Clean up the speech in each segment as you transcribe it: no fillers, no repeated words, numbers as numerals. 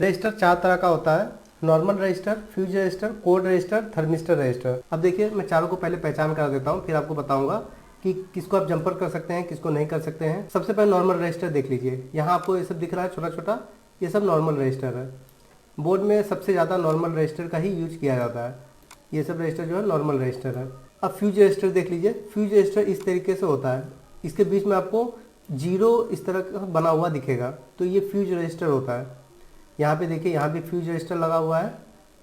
Register चार तरह का होता है, normal register, fuse register, code register, thermistor register. अब देखिए मैं चारों को पहले पहचान करा देता हूँ, फिर आपको बताऊंगा कि किसको आप जंपर कर सकते हैं, किसको नहीं कर सकते हैं। सबसे पहले नॉर्मल रजिस्टर देख लीजिए। यहाँ आपको ये सब दिख रहा है छोटा छोटा, ये सब नॉर्मल रजिस्टर है। बोर्ड में सबसे ज़्यादा नॉर्मल रजिस्टर का ही यूज किया जाता है। ये सब रजिस्टर जो है नॉर्मल रजिस्टर है। अब फ्यूज रजिस्टर देख लीजिए। फ्यूज रजिस्टर इस तरीके से होता है, इसके बीच में आपको जीरो इस तरह का बना हुआ दिखेगा, तो ये फ्यूज रजिस्टर होता है। यहाँ पे देखिए, यहाँ भी फ्यूज रजिस्टर लगा हुआ है,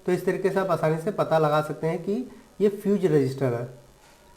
तो इस तरीके से आप आसानी से पता लगा सकते हैं कि ये फ्यूज रजिस्टर है।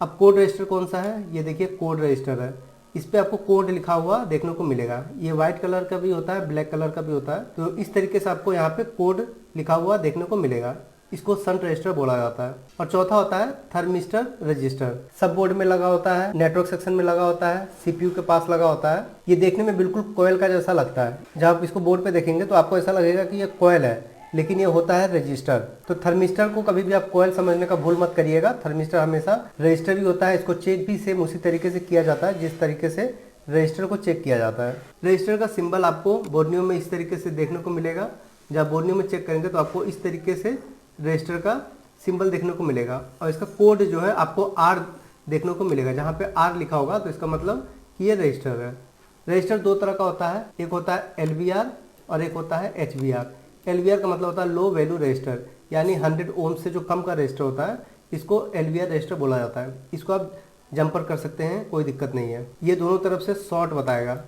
अब कोड रजिस्टर कौन सा है, ये देखिए कोड रजिस्टर है। इस पे आपको कोड लिखा हुआ देखने को मिलेगा। ये व्हाइट कलर का भी होता है, ब्लैक कलर का भी होता है, तो इस तरीके से आपको यहाँ पे कोड लिखा हुआ देखने को मिलेगा। इसको शंट रजिस्टर बोला जाता है। और चौथा होता है थर्मिस्टर रजिस्टर। सब बोर्ड में लगा होता है, नेटवर्क सेक्शन में लगा होता है, सीपीयू के पास लगा होता है। ये देखने में बिल्कुल कोयल का जैसा लगता है। जब आप इसको बोर्ड पे देखेंगे तो आपको ऐसा लगेगा कि ये कोयल है, लेकिन ये होता है रजिस्टर। तो थर्मिस्टर को कभी भी आप कोयल समझने का भूल मत करिएगा। थर्मिस्टर हमेशा रजिस्टर ही होता है। इसको चेक भी सेम उसी तरीके से किया जाता है जिस तरीके से रजिस्टर को चेक किया जाता है। रजिस्टर का सिंबल आपको बोर्नियो में इस तरीके से देखने को मिलेगा। जब बोर्नियो में चेक करेंगे तो आपको इस तरीके से रजिस्टर का सिंबल देखने को मिलेगा। और इसका कोड जो है आपको आर देखने को मिलेगा। जहाँ पे आर लिखा होगा तो इसका मतलब कि ये रजिस्टर है। रजिस्टर दो तरह का होता है, एक होता है एलवीआर और एक होता है एचवीआर। एलवीआर का मतलब होता है लो वैल्यू रजिस्टर, यानी 100 ओम से जो कम का रजिस्टर होता है इसको एलवीआर रजिस्टर बोला जाता है। इसको आप जंपर कर सकते हैं, कोई दिक्कत नहीं है। ये दोनों तरफ से शॉर्ट बताएगा,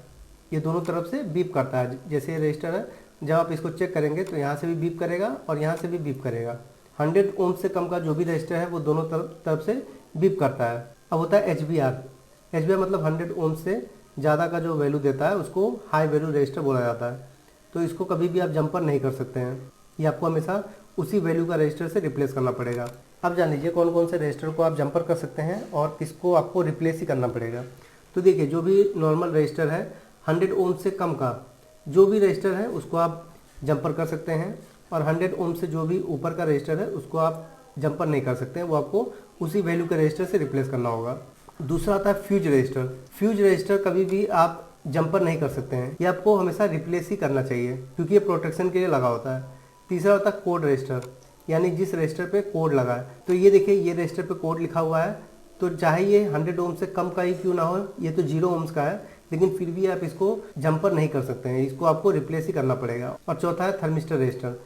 ये दोनों तरफ से बीप करता है। जैसे ये रजिस्टर है, जब आप इसको चेक करेंगे तो यहाँ से भी बीप करेगा और यहाँ से भी बीप करेगा। 100 ओम से कम का जो भी रजिस्टर है वो दोनों तरफ से बीप करता है। अब होता है एचवीआर। एचवीआर मतलब 100 ओम से ज़्यादा का जो वैल्यू देता है उसको हाई वैल्यू रजिस्टर बोला जाता है। तो इसको कभी भी आप जंपर नहीं कर सकते हैं, ये आपको हमेशा उसी वैल्यू का रजिस्टर से रिप्लेस करना पड़ेगा। अब जान लीजिए कौन कौन से रजिस्टर को आप जंपर कर सकते हैं और किसको आपको रिप्लेस ही करना पड़ेगा। तो देखिए, जो भी नॉर्मल रजिस्टर है 100 ओम से कम का जो भी रजिस्टर है उसको आप जंपर कर सकते हैं, और 100 ओम से जो भी ऊपर का रजिस्टर है उसको आप जंपर नहीं कर सकते हैं, वो आपको उसी वैल्यू के रजिस्टर से रिप्लेस करना होगा। दूसरा आता है फ्यूज रजिस्टर। फ्यूज रजिस्टर कभी भी आप जंपर नहीं कर सकते हैं, ये आपको हमेशा रिप्लेस ही करना चाहिए क्योंकि ये प्रोटेक्शन के लिए लगा होता है। तीसरा होता है कोड रजिस्टर, यानी जिस रजिस्टर पे कोड लगा है। तो ये देखिए, ये रजिस्टर पे कोड लिखा हुआ है, तो चाहे ये 100 ओम से कम का ही क्यों ना हो, ये तो 0 ओम्स का है, लेकिन फिर भी आप इसको जंपर नहीं कर सकते हैं, इसको आपको रिप्लेस ही करना पड़ेगा। और चौथा है थर्मिस्टर रजिस्टर।